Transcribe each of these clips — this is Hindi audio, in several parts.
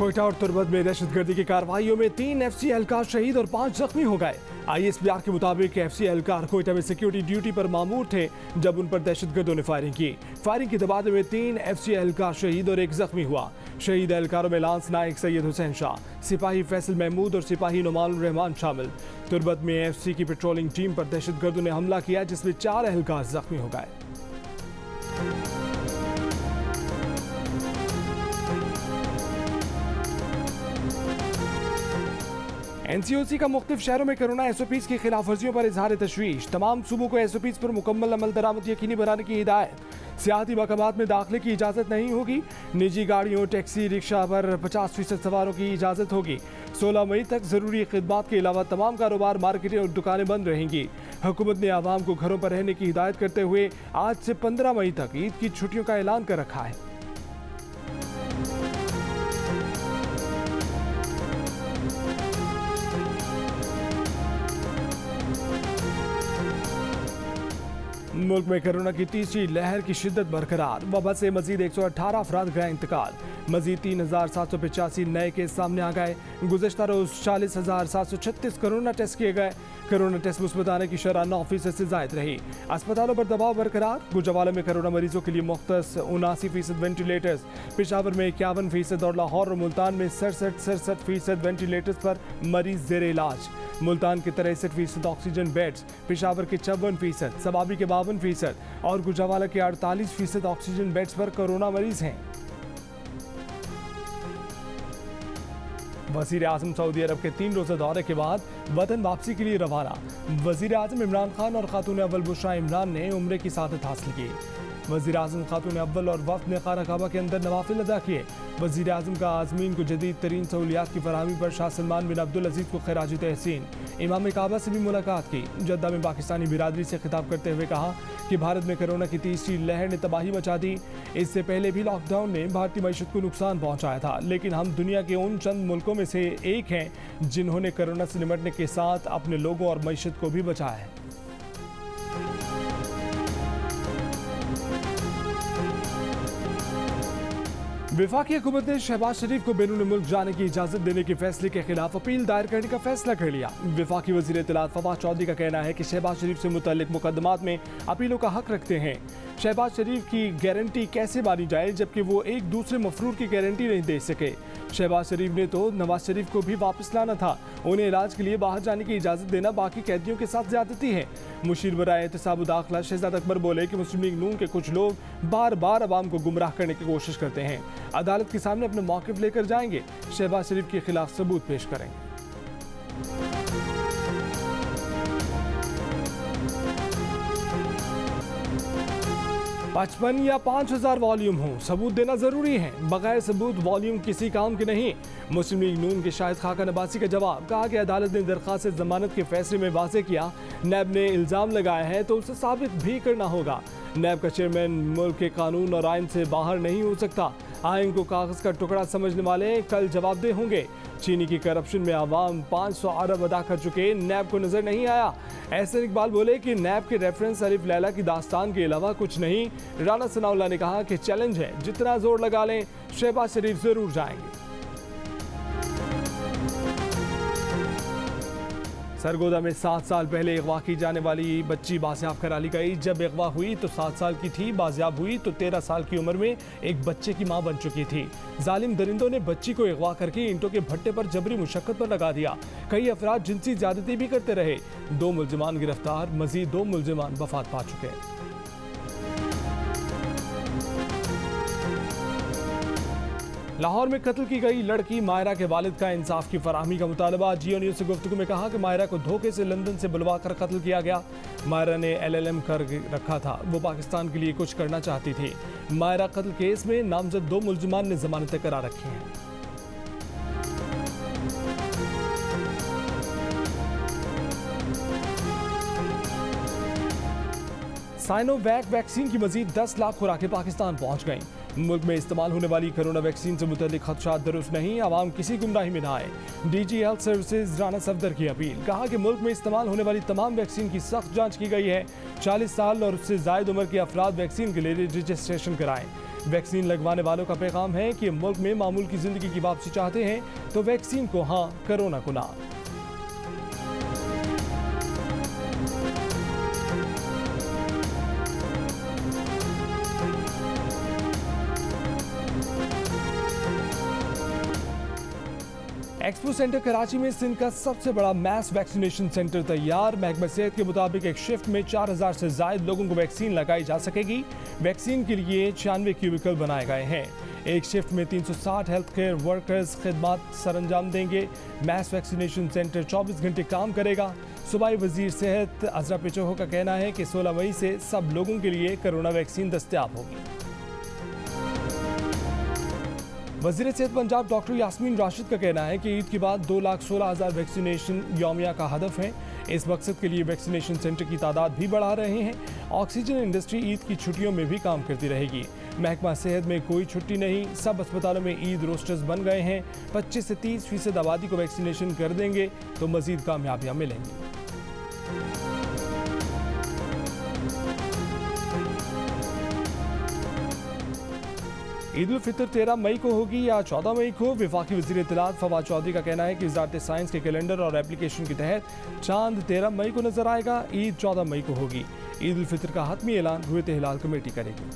कोयटा और तुर्बत में दहशतगर्दी की कार्रवाइयों में 3 एफसी एहलकार शहीद और 5 जख्मी हो गए। आईएसपीआर के मुताबिक एफसी एहलकार कोयटा में सिक्योरिटी ड्यूटी पर मामूर थे जब उन पर दहशतगर्दों ने फायरिंग की। फायरिंग के तबादले में 3 एफसी एहलकार शहीद और 1 जख्मी हुआ। शहीद एहलकारों में लांस नायक सैयद हुसैन शाह, सिपाही फैसल महमूद और सिपाही नुमान रहमान शामिल। तुर्बत में एफसी की पेट्रोलिंग टीम पर दहशतगर्दों ने हमला किया जिसमें 4 एहलकार जख्मी हो गए। एनसीओसी का मुख्तलिफ शहरों में कोरोना एसओपीज की खिलाफ वर्जियों पर इजहार तशवीश। तमाम सूबों को एसओपीज पर मुकम्मल अमल दरामद यकीनी बनाने की हिदायत। सियाहती मकामात में दाखिले की इजाज़त नहीं होगी। निजी गाड़ियों, टैक्सी, रिक्शा पर 50% सवारों की इजाज़त होगी। 16 मई तक ज़रूरी खिदमात के अलावा तमाम कारोबार, मार्केटें और दुकानें बंद रहेंगी। हुकूमत ने आवाम को घरों पर रहने की हिदायत करते हुए आज से 15 मई तक ईद की छुट्टियों का ऐलान कर रखा है। मुल्क में कोरोना की तीसरी लहर की शिद्दत बरकरार। वबा से मजीद 118 अफराद का इंतकाल। मजीद 3785 नए केस सामने आ गए। गुज़श्ता रोज 40,736 कोरोना टेस्ट किए गए। कोरोना टेस्ट मुस्बत आने की शरह 9% से जायद रही। अस्पतालों पर दबाव बरकरार। गुजरावाला में कोरोना मरीजों के लिए मुख्तस 79% वेंटिलेटर्स, पेशावर में 51% और लाहौर और मुल्तान में 67% वेंटिलेटर्स पर मरीज जेर इलाज। मुल्तान के 63% ऑक्सीजन बेड्स, पेशावर के 54%, सबाबी के 52% और गुजरावाला के 48% ऑक्सीजन बेड्स पर कोरोना मरीज हैं। वज़ीर आज़म सऊदी अरब के 3 रोज़ा दौरे के बाद वतन वापसी के लिए रवाना। वज़ीर आज़म इमरान खान और खातून अव्वल बुशरा इमरान ने उम्रे की सादत हासिल की। वज़ीर आज़म खातून अव्वल और वफ़द ने खाना काबा के अंदर नवाफिल अदा किए। वज़ीर आज़म का आज़मीन को जदीद तरीन सहूलियात की फरहमी पर शाह सलमान बिन अब्दुल अजीज़ को खिराज तहसीन। इमाम काबा से भी मुलाकात की। जद्दा में पाकिस्तानी बिरादरी से खिताब करते हुए कहा कि भारत में कोरोना की तीसरी लहर ने तबाही मचा दी। इससे पहले भी लॉकडाउन ने भारतीय मईशत को नुकसान पहुंचाया था, लेकिन हम दुनिया के उन चंद मुल्कों में से एक हैं जिन्होंने कोरोना से निपटने के साथ अपने लोगों और मईशत को भी बचाया है। वफाकी हुकूमत ने शहबाज शरीफ को बैरून मुल्क जाने की इजाज़त देने के फैसले के खिलाफ अपील दायर करने का फैसला कर लिया। वफाकी वज़ीर इत्तलात फवाद चौधरी का कहना है कि शहबाज शरीफ से मुतल्लिक मुकदमात में अपीलों का हक रखते हैं। शहबाज शरीफ की गारंटी कैसे मानी जाए जबकि वो एक दूसरे मफरूर की गारंटी नहीं दे सके। शहबाज शरीफ ने तो नवाज शरीफ को भी वापस लाना था। उन्हें इलाज के लिए बाहर जाने की इजाज़त देना बाकी कैदियों के साथ ज्यादती है। मुशीर बराए एहतसाब दाखिला शहजाद अकबर बोले कि मुस्लिम लीग नून के कुछ लोग बार बार अवाम को गुमराह करने की कोशिश करते हैं। अदालत के सामने अपने मौक़िफ़ लेकर जाएंगे। शहबाज शरीफ के खिलाफ सबूत पेश करेंगे। 55 या 5000 वॉल्यूम हो, सबूत देना जरूरी है। बगैर सबूत वॉल्यूम किसी काम के नहीं। मुस्लिम लीग नून के शाहिद खाका नबासी का जवाब। कहा कि अदालत ने दरख्वास्त जमानत के फैसले में वाज़ेह किया, नैब ने इल्ज़ाम लगाया है तो उसे साबित भी करना होगा। नैब का चेयरमैन मुल्क के कानून और आइन से बाहर नहीं हो सकता। आइन को कागज़ का टुकड़ा समझने वाले कल जवाबदेह होंगे। चीनी की करप्शन में आवाम 500 अरब अदा कर चुके, नैब को नजर नहीं आया। एहसन इकबाल बोले कि नैब के रेफरेंस अलिफ लैला की दास्तान के अलावा कुछ नहीं। राना सनाउल्लाह ने कहा कि चैलेंज है, जितना जोर लगा लें शहबाज शरीफ जरूर जाएंगे। सरगोदा में 7 साल पहले अगवा की जाने वाली बच्ची बाजियाब करा ली गई। जब अगवा हुई तो 7 साल की थी, बाजियाब हुई तो 13 साल की उम्र में एक बच्चे की मां बन चुकी थी। जालिम दरिंदों ने बच्ची को अगवा करके ईंटों के भट्टे पर जबरी मुशक्कत पर लगा दिया। कई अफराद जिनसी ज्यादती भी करते रहे। 2 मुल्जिमान गिरफ्तार, मजीद 2 मुल्जिमान वफात पा चुके हैं। लाहौर में कत्ल की गई लड़की मायरा के वालिद का इंसाफ की फराहमी का मुतालबा। जियो न्यूज़ से गुफ्तगू में कहा कि मायरा को धोखे से लंदन से बुलवा कर कत्ल किया गया। मायरा ने LLM कर रखा था, वो पाकिस्तान के लिए कुछ करना चाहती थी। मायरा कत्ल केस में नामजद 2 मुल्जिमान ने जमानतें करा रखी हैं। साइनोवैक वैक्सीन की मजीद 10 लाख खुराकें पाकिस्तान पहुंच गईं। मुल्क में इस्तेमाल होने वाली कोरोना वैक्सीन से मुतल्लिक खदशात दुरुस्त नहीं, आवाम किसी गुमराही में न आए। DG health services Rana Safdar की अपील, कहा कि मुल्क में इस्तेमाल होने वाली तमाम वैक्सीन की सख्त जांच की गई है। 40 साल और उससे जायद उम्र के अफराद वैक्सीन के लिए रजिस्ट्रेशन कराएं। वैक्सीन लगवाने वालों का पैगाम है कि मुल्क में मामूल की जिंदगी की वापसी चाहते हैं तो वैक्सीन को हाँ, कोरोना को ना। एक्सपो सेंटर कराची में सिंध का सबसे बड़ा मैस वैक्सीनेशन सेंटर तैयार। महकमा सेहत के मुताबिक एक शिफ्ट में 4000 से जायद लोगों को वैक्सीन लगाई जा सकेगी। वैक्सीन के लिए 96 क्यूबिकल बनाए गए हैं। एक शिफ्ट में 360 हेल्थ केयर वर्कर्स खिदमत सरंजाम देंगे। मैस वैक्सीनेशन सेंटर 24 घंटे काम करेगा। सूबाई वजीर सेहत अजरा पिचोहो का कहना है कि 16 मई से सब लोगों के लिए कोरोना वैक्सीन दस्तयाब होगी। वज़ीर सेहत पंजाब डॉक्टर यास्मीन राशिद का कहना है कि ईद के बाद 2,16,000 वैक्सीनेशन यौमिया का हदफ है। इस मकसद के लिए वैक्सीनेशन सेंटर की तादाद भी बढ़ा रहे हैं। ऑक्सीजन इंडस्ट्री ईद की छुट्टियों में भी काम करती रहेगी। महकमा सेहत में कोई छुट्टी नहीं, सब अस्पतालों में ईद रोस्टर्स बन गए हैं। 25 से 30% आबादी को वैक्सीनेशन कर देंगे तो मजीद कामयाबियाँ मिलेंगी। ईद उल फितर 13 मई को होगी या 14 मई को। वफाकी वज़ीर इत्तलात फवाद चौधरी का कहना है कि वज़ारत साइंस के कैलेंडर और एप्लीकेशन के तहत चांद 13 मई को नजर आएगा। ईद 14 मई को होगी। ईद उल फितर का हतमी ऐलान रुयत हिलाल कमेटी करेगी।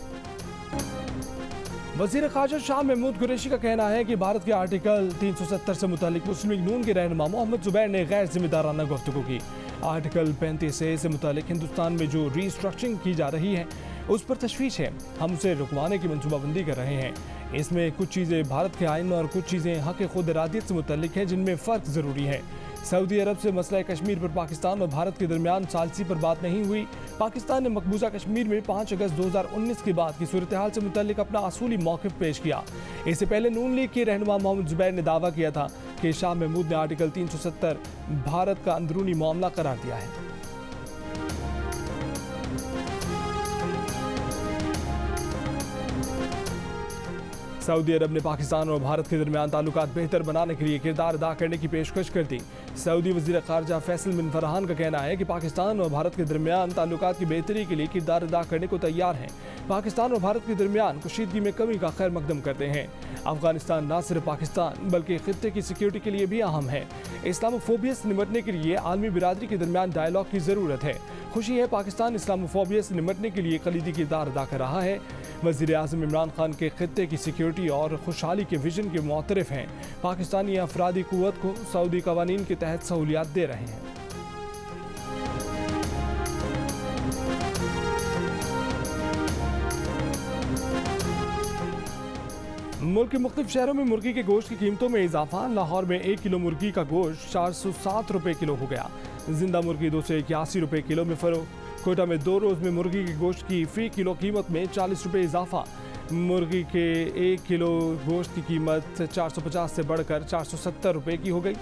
वज़ीर ख़ारजा शाह महमूद कुरैशी का कहना है कि भारत के आर्टिकल 370 से मुतालिक मुस्लिम लीग नून के रहनुमा मोहम्मद जुबैर ने गैर जिम्मेदाराना गुफ्तगू की। आर्टिकल 35A से मुतालिक हिंदुस्तान में जो रीस्ट्रक्चरिंग की जा रही है उस पर तशवीश है। हम उसे रुकवाने की मनसूबाबंदी कर रहे हैं। इसमें कुछ चीज़ें भारत के आइन और कुछ चीज़ें हक़ खुद इरादियत से मुतल्लिक हैं जिनमें फ़र्क ज़रूरी है। सऊदी अरब से मसला कश्मीर पर पाकिस्तान और भारत के दरमियान सालसी पर बात नहीं हुई। पाकिस्तान ने मकबूजा कश्मीर में 5 अगस्त 2019 के बाद की सूरत हाल से मुतल्लिक अपना असूली मौक़िफ़ पेश किया। इससे पहले नून लीग के रहनुमा मोहम्मद जुबैर ने दावा किया था कि शाह महमूद ने आर्टिकल 370 भारत का अंदरूनी मामला करार दिया है। सऊदी अरब ने पाकिस्तान और भारत के दरमियान ताल्लुकात बेहतर बनाने के लिए किरदार अदा करने की पेशकश कर दी। सऊदी वज़ीर ख़ारजा फैसल बिन फरहान का कहना है कि पाकिस्तान और भारत के दरमियान ताल्लुकात की बेहतरी के लिए किरदार अदा करने को तैयार हैं। पाकिस्तान और भारत के दरमियान कशीदगी में कमी का खैर मकदम करते हैं। अफगानिस्तान न सिर्फ पाकिस्तान बल्कि खित्ते की सिक्योरिटी के लिए भी अहम है। इस्लामोफोबिया से निपटने के लिए आलमी बिरादरी के दरमियान डायलॉग की ज़रूरत है। खुशी है पाकिस्तान इस्लामोफोबिया से निपटने के लिए कलीदी किरदार अदा कर रहा है। वज़ीर आज़म इमरान खान के खित्ते की सिक्योरिटी और खुशहाली के विजन के मुतरफ हैं। पाकिस्तानी अफरादी क़ुव्वत को सऊदी कवानीन के तहत सहूलियात दे रहे हैं। मुल्क के मुख्तलिफ शहरों में मुर्गी के गोश्त की कीमतों में इजाफा। लाहौर में 1 किलो मुर्गी का गोश्त 407 रुपये किलो हो गया। जिंदा मुर्गी 281 रुपये किलो में फरोख्त। कोयटा में 2 रोज़ में मुर्गी के गोश्त की फ़ी किलो कीमत में 40 रुपये इजाफा। मुर्गी के 1 किलो गोश्त की कीमत 450 से बढ़कर 470 रुपये की हो गई।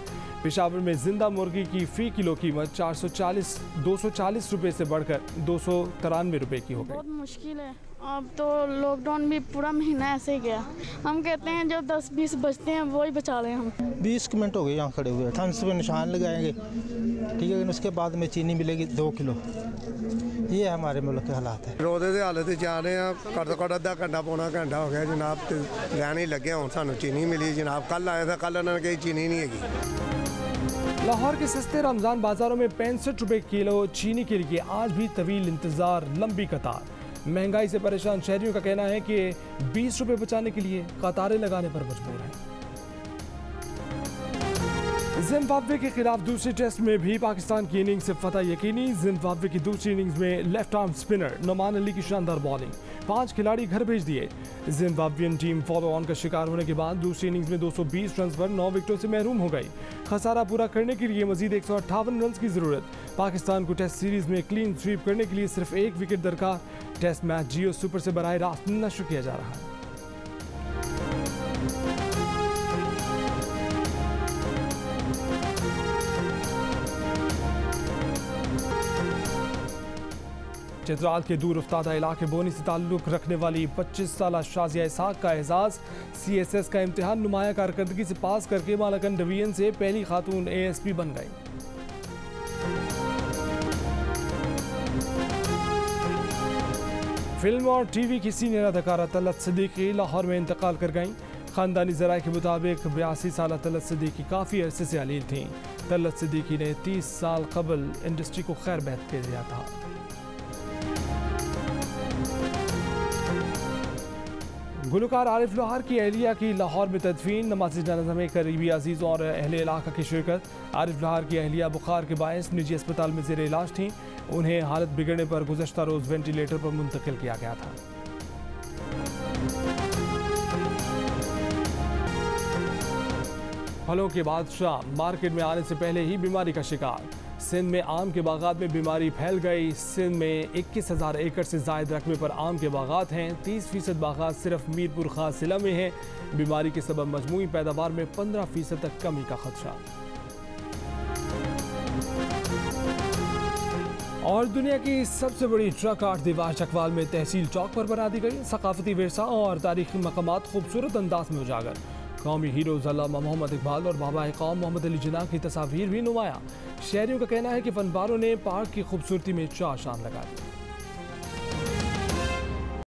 पेशावर में जिंदा मुर्गी की फ़ी किलो कीमत 240 रुपये से बढ़कर 293 रुपये की हो गई। बहुत मुश्किल है। अब तो लॉकडाउन भी पूरा महीना ऐसे ही गया। हम कहते हैं जो 10-20 बचते हैं वो ही बचा लें। हम 20 मिनट हो गए यहाँ खड़े हुए। ठंड से निशान लगाएंगे, ठीक है। उसके बाद में चीनी मिलेगी 2 किलो। ये हमारे मुल्क के हालात है। रोजे की हालत जा रहे हैं। घट तो घट अद्धा घंटा पौना घंटा हो गया जनाब, लैन ही लगे। हूँ सानू चीनी मिली जनाब। कल आया था, कल उन्होंने कही चीनी नहीं हैगी। लाहौर के सस्ते रमज़ान बाजारों में 65 रुपये किलो चीनी के लिए आज भी तवील इंतज़ार, लंबी कतार। महंगाई से परेशान शहरियों का कहना है कि 20 रुपये बचाने के लिए कतारें लगाने पर मजबूर हैं। जिम्बाब्वे के खिलाफ दूसरे टेस्ट में भी पाकिस्तान की इनिंग्स से फतह यकीनी। जिम्बाब्वे की दूसरी इनिंग्स में left arm spinner Noman Ali की शानदार बॉलिंग, 5 खिलाड़ी घर भेज दिए। जिम्बाब्वियन टीम फॉलो ऑन का शिकार होने के बाद दूसरी इनिंग्स में 220 रन पर 9 विकेटों से महरूम हो गई। खसारा पूरा करने के लिए मजीद 158 रन की जरूरत। पाकिस्तान को टेस्ट सीरीज में क्लीन स्वीप करने के लिए सिर्फ 1 विकेट दरकार। टेस्ट मैच जियो सुपर से बराह रास्त नश्र किया जा रहा है। चित्राल के दूर उफ्तादा इलाके बोनी से ताल्लुक रखने वाली 25 साल शाजिया इसहाक का एजाज CSS का इम्तिहान नुमाया कारकर्दगी से पास करके मालाकन डिवीजन से पहली खातून ASP बन गई। फिल्म और टीवी की सीनियर अदाकारा तलत सिद्दीकी लाहौर में इंतकाल कर गईं। खानदानी ज़राए के मुताबिक 82 साल तलत सिद्दीकी काफ़ी अरसे से अलील थीं। तलत सिद्दीकी ने 30 साल कबल इंडस्ट्री को खैर बहत कर दिया था। गुलकार आरिफ लोहार की अहलिया की लाहौर में तदफीन। नमाज़ी जनाज़ा में करीबी अजीज़ों और अहले इलाका की शिरकत। आरिफ लोहार की अहलिया बुखार के बायस निजी अस्पताल में ज़ेर इलाज थीं। उन्हें हालत बिगड़ने पर गुज़श्ता रोज़ वेंटिलेटर पर मुंतकिल किया गया था। फलों के बादशाह मार्केट में आने से पहले ही बीमारी का शिकार। सिंध में आम के बागात में बीमारी फैल गई। सिंध में 21,000 एकड़ से जायद रकबे पर आम के बागात हैं। 30% बागात सिर्फ मीरपुर खास जिला में हैं। बीमारी के सबब मजमूई पैदावार में 15% तक कमी का खदशा। और दुनिया की सबसे बड़ी ट्रक आठ दीवार चकवाल में तहसील चौक पर बना दी गई। सकाफती विरसा और तारीखी मकामात खूबसूरत अंदाज में उजागर। कौमी हीरोज़ अल्लामा मोहम्मद इकबाल और बाबा कौम मोहम्मद अली जिन्ना की तस्वीर भी नुमाया। शहरियों का कहना है कि फनकारों ने पार्क की खूबसूरती में चार चांद लगा दी।